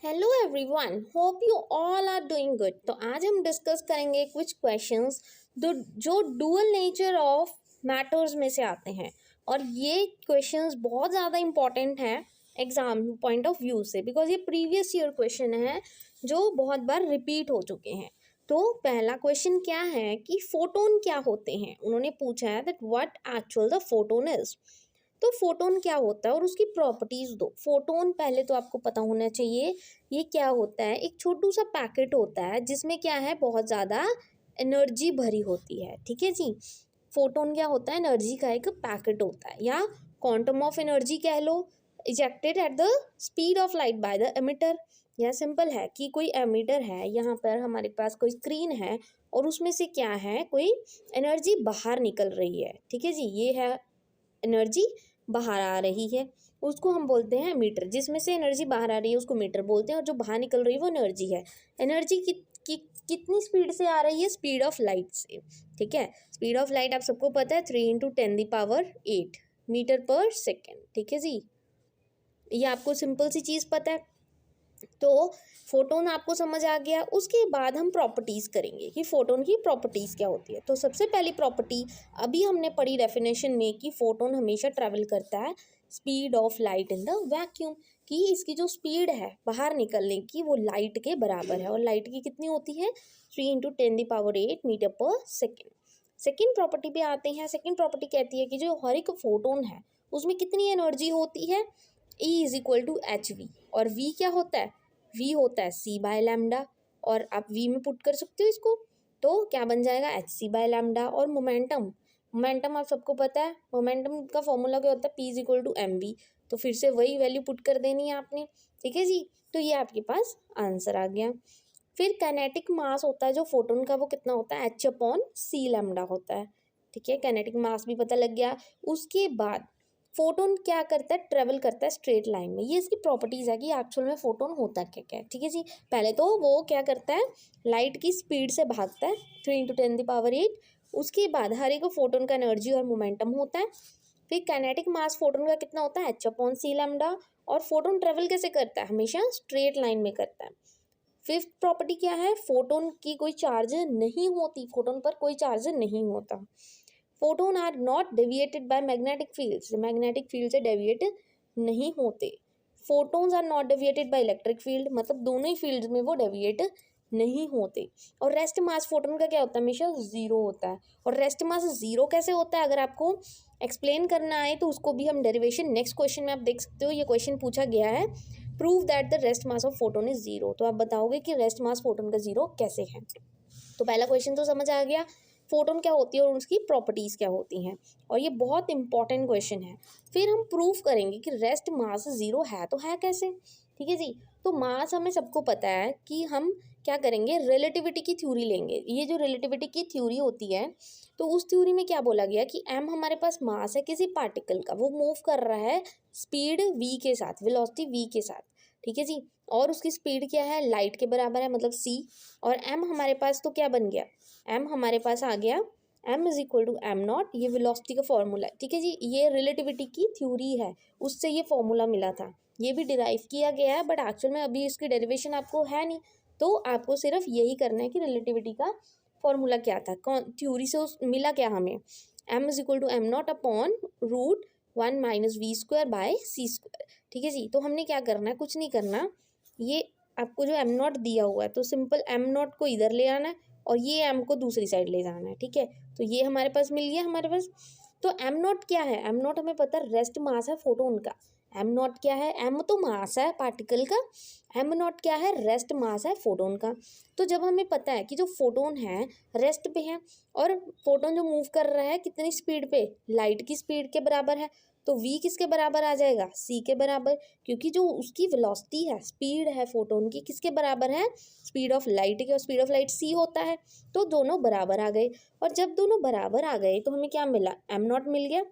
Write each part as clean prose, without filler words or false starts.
Hello everyone, hope you all are doing good. तो आज हम डिस्कस करेंगे कुछ क्वेश्चंस जो डुअल नेचर ऑफ मैटर्स में से आते हैं। और ये क्वेश्चंस बहुत ज़्यादा इंपॉर्टेंट हैं एग्जाम पॉइंट ऑफ व्यू से, बिकॉज ये प्रीवियस ईयर क्वेश्चन है जो बहुत बार रिपीट हो चुके हैं। तो पहला क्वेश्चन क्या है कि फोटोन क्या होते हैं। उन्होंने पूछा है that what actual the photon is. तो फोटोन क्या होता है और उसकी प्रॉपर्टीज दो। फोटोन पहले तो आपको पता होना चाहिए ये क्या होता है। एक छोटू सा पैकेट होता है जिसमें क्या है, बहुत ज़्यादा एनर्जी भरी होती है। ठीक है जी। फोटोन क्या होता है, एनर्जी का एक पैकेट होता है, या क्वांटम ऑफ एनर्जी कह लो, ejected at the speed of light by the emitter. या सिंपल है कि कोई एमिटर है, यहाँ पर हमारे पास कोई स्क्रीन है और उसमें से क्या है, कोई एनर्जी बाहर निकल रही है। ठीक है जी, ये है एनर्जी बाहर आ रही है, उसको हम बोलते हैं मीटर। जिसमें से एनर्जी बाहर आ रही है उसको मीटर बोलते हैं, और जो बाहर निकल रही है वो एनर्जी है। एनर्जी कितनी स्पीड से आ रही है, स्पीड ऑफ लाइट से। ठीक है, स्पीड ऑफ लाइट आप सबको पता है 3 × 10⁸ मीटर पर सेकेंड। ठीक है जी, ये आपको सिंपल सी चीज़ पता है। तो फोटोन आपको समझ आ गया। उसके बाद हम प्रॉपर्टीज़ करेंगे कि फोटोन की प्रॉपर्टीज़ क्या होती है। तो सबसे पहली प्रॉपर्टी अभी हमने पढ़ी डेफिनेशन में कि फोटोन हमेशा ट्रैवल करता है speed of light in the vacuum, कि इसकी जो स्पीड है बाहर निकलने की वो लाइट के बराबर है। और लाइट की कितनी होती है, 3 × 10⁸ मीटर पर सेकेंड। सेकेंड प्रॉपर्टी पे आते हैं। सेकेंड प्रॉपर्टी कहती है कि जो हर एक फोटोन है उसमें कितनी एनर्जी होती है, E = Hv। और V क्या होता है, V होता है c/λ। और आप V में पुट कर सकते हो इसको, तो क्या बन जाएगा, Hc/λ। और मोमेंटम आप सबको पता है, मोमेंटम का फॉर्मूला क्या होता है, P = mv। तो फिर से वही वैल्यू पुट कर देनी है आपने। ठीक है जी, तो ये आपके पास आंसर आ गया। फिर काइनेटिक मास होता है जो फोटोन का, वो कितना होता है, H/c⁻ होता है। ठीक है, काइनेटिक मास भी पता लग गया। उसके बाद फोटोन क्या करता है, ट्रेवल करता है स्ट्रेट लाइन में। ये इसकी प्रॉपर्टीज़ है कि एक्चुअल में फोटोन होता क्या क्या है। ठीक है जी, पहले तो वो क्या करता है, लाइट की स्पीड से भागता है 3 × 10⁸। उसके बाद हर एक फोटोन का एनर्जी और मोमेंटम होता है। फिर काइनेटिक मास फोटोन का कितना होता है, H/c⁻। और फोटोन ट्रेवल कैसे करता है, हमेशा स्ट्रेट लाइन में करता है। फिफ्थ प्रॉपर्टी क्या है, फोटोन की कोई चार्ज नहीं होती, फोटोन पर कोई चार्ज नहीं होता। Photon are not deviated by magnetic field, magnetic field से डेविएट नहीं होते। Photons are not deviated by electric field, मतलब दोनों ही फील्ड में वो डेविएट नहीं होते। और रेस्ट मास फोटोन का क्या होता है, हमेशा जीरो होता है। और रेस्ट मास जीरो कैसे होता है, अगर आपको एक्सप्लेन करना आए तो उसको भी हम डेरिवेशन नेक्स्ट क्वेश्चन में आप देख सकते हो। ये क्वेश्चन पूछा गया है, prove that the rest mass of photon is zero. तो आप बताओगे कि रेस्ट मास फोटोन का जीरो कैसे है। तो पहला क्वेश्चन तो समझ आ गया, फोटोन क्या होती है और उसकी प्रॉपर्टीज़ क्या होती हैं। और ये बहुत इंपॉर्टेंट क्वेश्चन है। फिर हम प्रूफ करेंगे कि रेस्ट मास जीरो है तो है कैसे। ठीक है जी, तो मास हमें सबको पता है कि हम क्या करेंगे, रिलेटिविटी की थ्योरी लेंगे। ये जो रिलेटिविटी की थ्योरी होती है, तो उस थ्योरी में क्या बोला गया कि एम हमारे पास मास है किसी पार्टिकल का, वो मूव कर रहा है स्पीड v के साथ, वेलोसिटी v के साथ। ठीक है जी, और उसकी स्पीड क्या है, लाइट के बराबर है, मतलब c। और m हमारे पास तो क्या बन गया, m हमारे पास आ गया m = m0। ये वेलोसिटी का फॉर्मूला है। ठीक है जी, ये रिलेटिविटी की थ्योरी है, उससे ये फॉर्मूला मिला था। ये भी डिराइव किया गया है, बट एक्चुअल में अभी इसकी डेरिवेशन आपको है नहीं, तो आपको सिर्फ यही करना है कि रिलेटिविटी का फॉर्मूला क्या था, कौन थ्योरी से उस मिला क्या हमें, m = m0/√1 - v²/c²। ठीक है जी, तो हमने क्या करना है, कुछ नहीं करना। ये आपको जो m0 दिया हुआ है, तो सिंपल m0 को इधर ले आना है और ये m को दूसरी साइड ले जाना है। ठीक है, तो ये हमारे पास मिल गया हमारे पास। तो m0 क्या है, m0 हमें पता है रेस्ट मास है फोटोन का। m0 क्या है, m तो मास है पार्टिकल का, m0 क्या है, रेस्ट मास है फोटोन का। तो जब हमें पता है कि जो फोटोन है रेस्ट पे है, और फोटोन जो मूव कर रहा है कितनी स्पीड पे, लाइट की स्पीड के बराबर है, तो v किसके बराबर आ जाएगा, c के बराबर। क्योंकि जो उसकी वेलोसिटी है, स्पीड है फोटोन की, किसके बराबर है, स्पीड ऑफ लाइट के, और स्पीड ऑफ लाइट c होता है। तो दोनों बराबर आ गए, और जब दोनों बराबर आ गए तो हमें क्या मिला, m0 मिल गया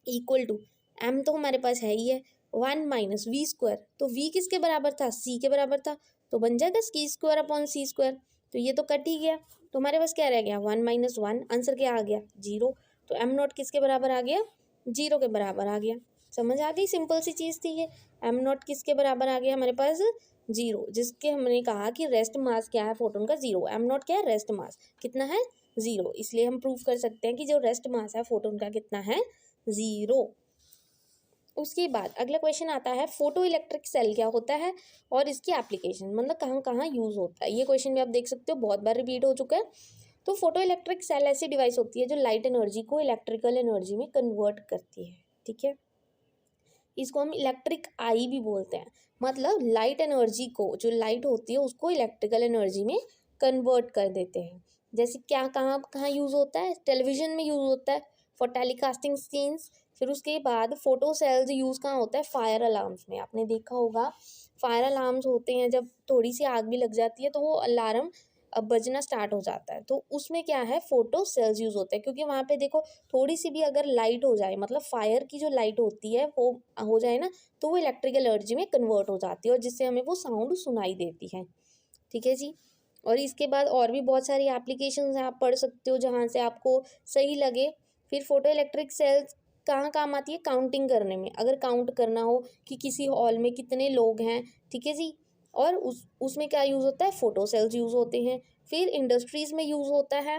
इक्वल टू, m तो हमारे पास है ही है, 1 - v²। तो v किसके बराबर था, c के बराबर था, तो बन जाएगा c²/c²। तो ये तो कट ही गया, तो हमारे पास क्या रह गया, 1 - 1। आंसर क्या आ गया, 0। तो m0 किसके बराबर आ गया, 0 के बराबर आ गया। समझ आ गई, सिंपल सी चीज़ थी ये। एम नॉट किसके बराबर आ गया हमारे पास, जीरो, जिसके हमने कहा कि रेस्ट मास क्या है फोटोन का, जीरो। एम नॉट क्या है, रेस्ट मास कितना है, जीरो, इसलिए हम प्रूव कर सकते हैं कि जो रेस्ट मास है फोटोन का कितना है, जीरो। उसके बाद अगला क्वेश्चन आता है, फोटो इलेक्ट्रिक सेल क्या होता है और इसकी एप्लीकेशन, मतलब कहाँ कहाँ यूज होता है। ये क्वेश्चन भी आप देख सकते हो बहुत बार रिपीट हो चुका है। तो फोटो इलेक्ट्रिक सेल ऐसी डिवाइस होती है जो लाइट एनर्जी को इलेक्ट्रिकल एनर्जी में कन्वर्ट करती है, ठीक है। इसको हम इलेक्ट्रिक आई भी बोलते हैं, मतलब लाइट एनर्जी को, जो लाइट होती है उसको इलेक्ट्रिकल एनर्जी में कन्वर्ट कर देते हैं। जैसे क्या कहाँ कहाँ यूज़ होता है, टेलीविजन में यूज़ होता है फॉर टेलीकास्टिंग सीन्स। फिर उसके बाद फोटो सेल्स यूज़ कहाँ होता है, फायर अलार्म्स में। आपने देखा होगा फायर अलार्म्स होते हैं, जब थोड़ी सी आग भी लग जाती है तो वो अलार्म अब बजना स्टार्ट हो जाता है, तो उसमें क्या है, फोटो सेल्स यूज़ होते हैं। क्योंकि वहाँ पे देखो थोड़ी सी भी अगर लाइट हो जाए, मतलब फायर की जो लाइट होती है वो हो जाए ना, तो वो इलेक्ट्रिकल एनर्जी में कन्वर्ट हो जाती है और जिससे हमें वो साउंड सुनाई देती है, ठीक है जी। और इसके बाद और भी बहुत सारी एप्लीकेशंस हैं, आप पढ़ सकते हो जहाँ से आपको सही लगे। फिर फोटो इलेक्ट्रिक सेल्स कहाँ काम आती है, काउंटिंग करने में, अगर काउंट करना हो कि किसी हॉल में कितने लोग हैं, ठीक है जी, और उसमें क्या यूज़ होता है, फोटो सेल्स यूज़ होते हैं। फिर इंडस्ट्रीज़ में यूज़ होता है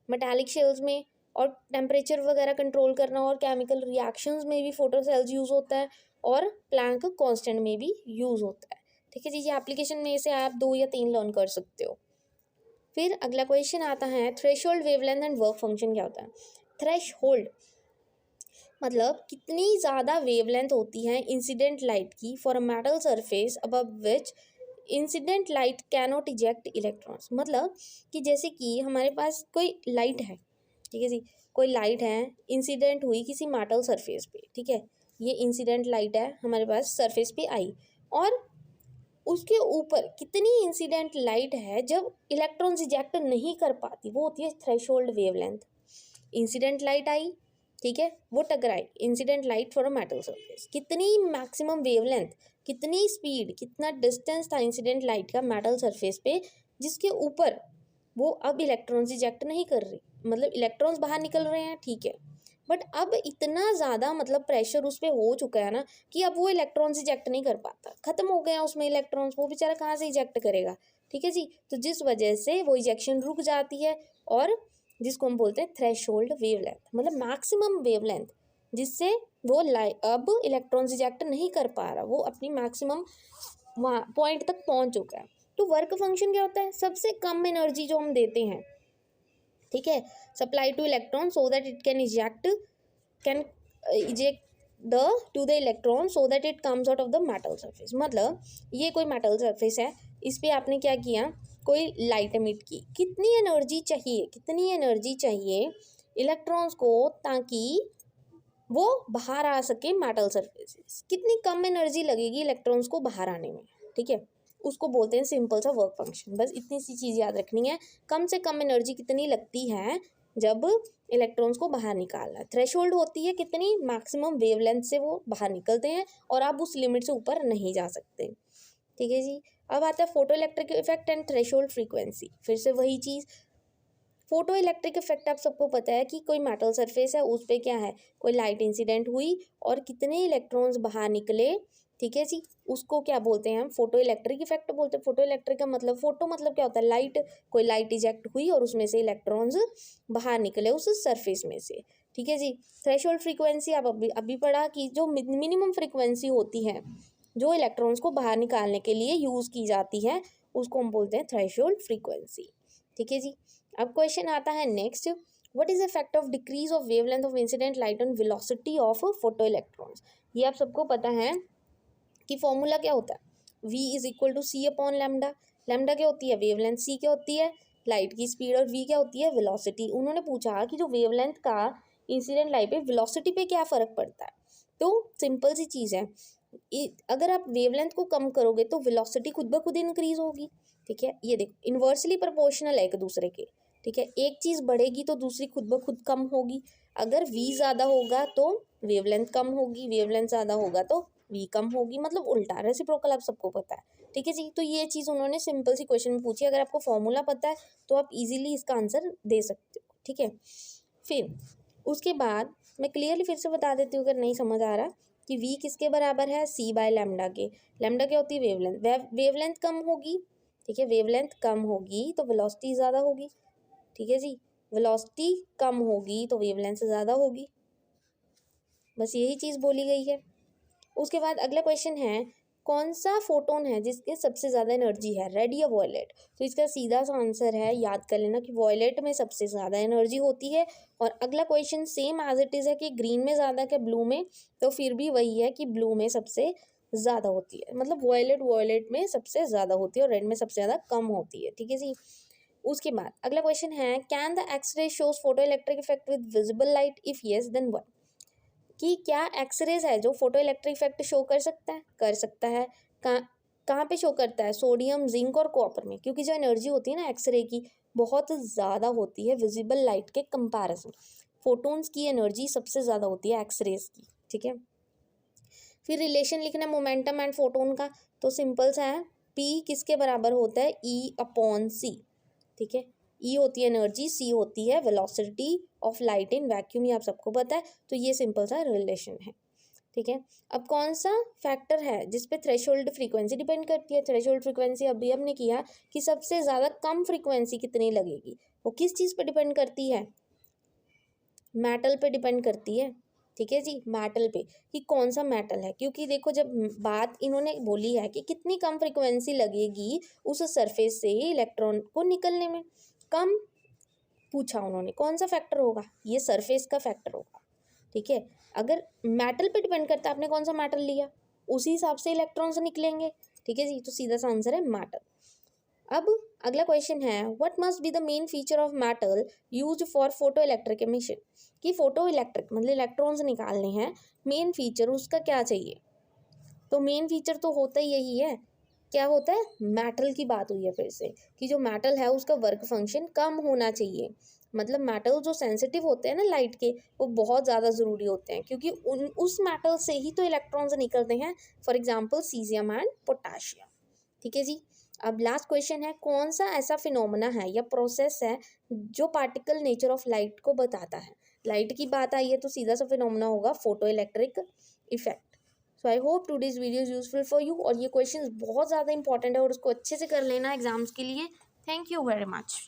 मेटालिक शेल्स में, और टेम्परेचर वगैरह कंट्रोल करना और केमिकल रिएक्शंस में भी फोटो सेल्स यूज़ होता है, और प्लैंक कांस्टेंट में भी यूज़ होता है, ठीक है जी। ये एप्लीकेशन में से आप 2 या 3 लर्न कर सकते हो। फिर अगला क्वेश्चन आता है, threshold, wavelength and work function क्या होता है। थ्रेशोल्ड मतलब कितनी ज़्यादा वेवलेंथ होती है इंसिडेंट लाइट की for a metal surface above which incident light cannot eject electrons. मतलब कि जैसे कि हमारे पास कोई लाइट है, ठीक है जी, कोई लाइट है इंसिडेंट हुई किसी मेटल सरफेस पे, ठीक है, ये इंसिडेंट लाइट है हमारे पास सरफेस पे आई, और उसके ऊपर कितनी इंसिडेंट लाइट है जब इलेक्ट्रॉन्स इजेक्ट नहीं कर पाती, वो होती है थ्रेशोल्ड वेवलेंथ। इंसिडेंट लाइट आई, ठीक है, वो टकराई, incident light for a metal surface, कितनी मैक्सिमम वेवलेंथ, कितनी स्पीड, कितना डिस्टेंस था इंसिडेंट लाइट का मेटल सरफेस पे, जिसके ऊपर वो अब इलेक्ट्रॉन्स इजेक्ट नहीं कर रही, मतलब इलेक्ट्रॉन्स बाहर निकल रहे हैं, ठीक है, बट अब इतना ज़्यादा मतलब प्रेशर उस पर हो चुका है ना कि अब वो इलेक्ट्रॉन्स इजेक्ट नहीं कर पाता, खत्म हो गया उसमें इलेक्ट्रॉन्स, वो बेचारा कहाँ से इजेक्ट करेगा, ठीक है जी। तो जिस वजह से वो इजेक्शन रुक जाती है, और जिसको हम बोलते हैं थ्रेशोल्ड वेवलेंथ, मतलब मैक्सिमम वेवलेंथ, जिससे वो अब इलेक्ट्रॉन्स इजेक्ट नहीं कर पा रहा, वो अपनी मैक्सिमम पॉइंट तक पहुंच चुका है। तो वर्क फंक्शन क्या होता है, सबसे कम एनर्जी जो हम देते हैं, ठीक है, supply two electron so that it can eject the two the electron so that it comes out of the metal surface. मतलब ये कोई मेटल सरफेस है, इस पर आपने क्या किया, कोई लाइट एमिट की, कितनी एनर्जी चाहिए, कितनी एनर्जी चाहिए इलेक्ट्रॉन्स को ताकि वो बाहर आ सके मेटल सरफेस, कितनी कम एनर्जी लगेगी इलेक्ट्रॉन्स को बाहर आने में, ठीक है, उसको बोलते हैं सिंपल सा वर्क फंक्शन। बस इतनी सी चीज़ याद रखनी है, कम से कम एनर्जी कितनी लगती है जब इलेक्ट्रॉन्स को बाहर निकालना है। थ्रेशोल्ड होती है कितनी, मैक्सिमम वेवलेंथ से वो बाहर निकलते हैं और आप उस लिमिट से ऊपर नहीं जा सकते, ठीक है जी। अब आता है photo electric effect and threshold frequency. फिर से वही चीज़, फोटो इलेक्ट्रिक इफेक्ट आप सबको पता है कि कोई मेटल सरफेस है, उस पर क्या है, कोई लाइट इंसिडेंट हुई और कितने इलेक्ट्रॉन्स बाहर निकले, ठीक है जी, उसको क्या बोलते हैं हम, फोटो इलेक्ट्रिक इफेक्ट बोलते हैं। फोटो इलेक्ट्रिक का मतलब, फोटो मतलब क्या होता है, लाइट, कोई लाइट इजेक्ट हुई और उसमें से इलेक्ट्रॉन्स बाहर निकले उस सरफेस में से, ठीक है जी। थ्रेशोल्ड फ्रीक्वेंसी आप अभी पढ़ा कि जो मिनिमम फ्रीक्वेंसी होती है जो इलेक्ट्रॉन्स को बाहर निकालने के लिए यूज़ की जाती है, उसको हम बोलते हैं थ्रेशोल्ड फ्रीक्वेंसी, ठीक है जी। अब क्वेश्चन आता है next, what is effect of decrease of wavelength of incident light on velocity of photo electrons. ये आप सबको पता है कि फॉर्मूला क्या होता है, v is equal to c upon lambda. Lambda क्या होती है, वेवलेंथ, सी क्या होती है, लाइट की स्पीड, और v क्या होती है, वेलोसिटी। उन्होंने पूछा कि जो वेवलेंथ का इंसिडेंट लाइट पे वेलोसिटी पे क्या फ़र्क पड़ता है, तो सिंपल सी चीज़ है, अगर आप वेवलेंथ को कम करोगे तो वेलोसिटी खुद ब खुद इंक्रीज होगी, ठीक है। ये देखो इन्वर्सली प्रोपोर्शनल है एक दूसरे के, ठीक है, एक चीज़ बढ़ेगी तो दूसरी खुद ब खुद कम होगी। अगर v ज़्यादा होगा तो वेवलेंथ कम होगी, वेवलेंथ ज़्यादा होगा तो v कम होगी, मतलब उल्टा, रेसिप्रोकल आप सबको पता है, ठीक है जी। तो ये चीज़ उन्होंने सिंपल सी क्वेश्चन में पूछी, अगर आपको फॉर्मूला पता है तो आप इजीली इसका आंसर दे सकते हो, ठीक है। फिर उसके बाद मैं क्लियरली फिर से बता देती हूँ अगर नहीं समझ आ रहा, कि v किसके बराबर है, c बाय लैम्डा के। लैम्डा क्या होती है, वेवलेंथ। वेवलेंथ कम होगी, ठीक है, वेवलेंथ कम होगी तो वेलोसिटी ज़्यादा होगी, ठीक है जी। वेलोसिटी कम होगी तो वेवलेंथ से ज़्यादा होगी, बस यही चीज़ बोली गई है। उसके बाद अगला क्वेश्चन है, कौन सा फोटोन है जिसके सबसे ज़्यादा एनर्जी है, रेड या वॉयलेट। तो इसका सीधा सा आंसर है, याद कर लेना कि वॉयलेट में सबसे ज़्यादा एनर्जी होती है। और अगला question same as it is है कि ग्रीन में ज़्यादा क्या ब्लू में, तो फिर भी वही है कि ब्लू में सबसे ज़्यादा होती है, मतलब वॉयलेट में सबसे ज़्यादा होती है और रेड में सबसे ज़्यादा कम होती है, ठीक है जी। उसके बाद अगला क्वेश्चन है, can the x-ray shows photoelectric effect with visible light, if yes then what. कि क्या एक्सरेज है जो फोटो इलेक्ट्रिक इफेक्ट शो कर सकता है, कर सकता है। कहाँ पे शो करता है, सोडियम, जिंक और कॉपर में, क्योंकि जो एनर्जी होती है ना एक्सरे की बहुत ज़्यादा होती है विजिबल लाइट के कंपैरिजन। फोटोन्स की एनर्जी सबसे ज़्यादा होती है एक्सरेज की, ठीक है। फिर रिलेशन लिखना मोमेंटम एंड फोटोन का, तो सिंपल सा है, पी किसके बराबर होता है, ई अपॉन सी, ठीक है। ई होती है एनर्जी, सी होती है velocity of light in vacuum, ये आप सबको पता है, तो ये सिंपल सा रिलेशन है, ठीक है। अब कौन सा फैक्टर है जिस पे थ्रेशोल्ड फ्रीक्वेंसी डिपेंड करती है। थ्रेशोल्ड फ्रीक्वेंसी अभी हमने किया कि सबसे ज़्यादा कम फ्रीक्वेंसी कितनी लगेगी, वो किस चीज़ पे डिपेंड करती है, मेटल पे डिपेंड करती है, ठीक है जी, मेटल पे, कि कौन सा मेटल है। क्योंकि देखो जब बात इन्होंने बोली है कि कितनी कम फ्रीक्वेंसी लगेगी उस सरफेस से इलेक्ट्रॉन को निकलने में, कम पूछा उन्होंने, कौन सा फैक्टर होगा, ये सरफेस का फैक्टर होगा, ठीक है। अगर मेटल पे डिपेंड करता है, आपने कौन सा मेटल लिया उसी हिसाब से इलेक्ट्रॉन्स निकलेंगे, ठीक है जी, तो सीधा सा आंसर है मेटल। अब अगला क्वेश्चन है, what must be the main feature of metal used for photo electric emission. कि फोटो इलेक्ट्रिक मतलब इलेक्ट्रॉन्स निकालने हैं, मेन फीचर उसका क्या चाहिए, तो मेन फीचर तो होता ही यही है, क्या होता है, मेटल की बात हुई है फिर से, कि जो मेटल है उसका वर्क फंक्शन कम होना चाहिए। मतलब मेटल जो सेंसिटिव होते हैं ना लाइट के, वो बहुत ज़्यादा ज़रूरी होते हैं, क्योंकि उस मेटल से ही तो इलेक्ट्रॉन्स निकलते हैं, for example caesium and potassium, ठीक है जी। अब लास्ट क्वेश्चन है, कौन सा ऐसा फिनोमेना है या प्रोसेस है जो पार्टिकल नेचर ऑफ लाइट को बताता है। लाइट की बात आई है तो सीधा सा फिनोमेना होगा photo electric effect. So I hope today's video is useful for you, और ये क्वेश्चंस बहुत ज़्यादा इंपॉर्टेंट है और उसको अच्छे से कर लेना एग्जाम्स के लिए। Thank you very much.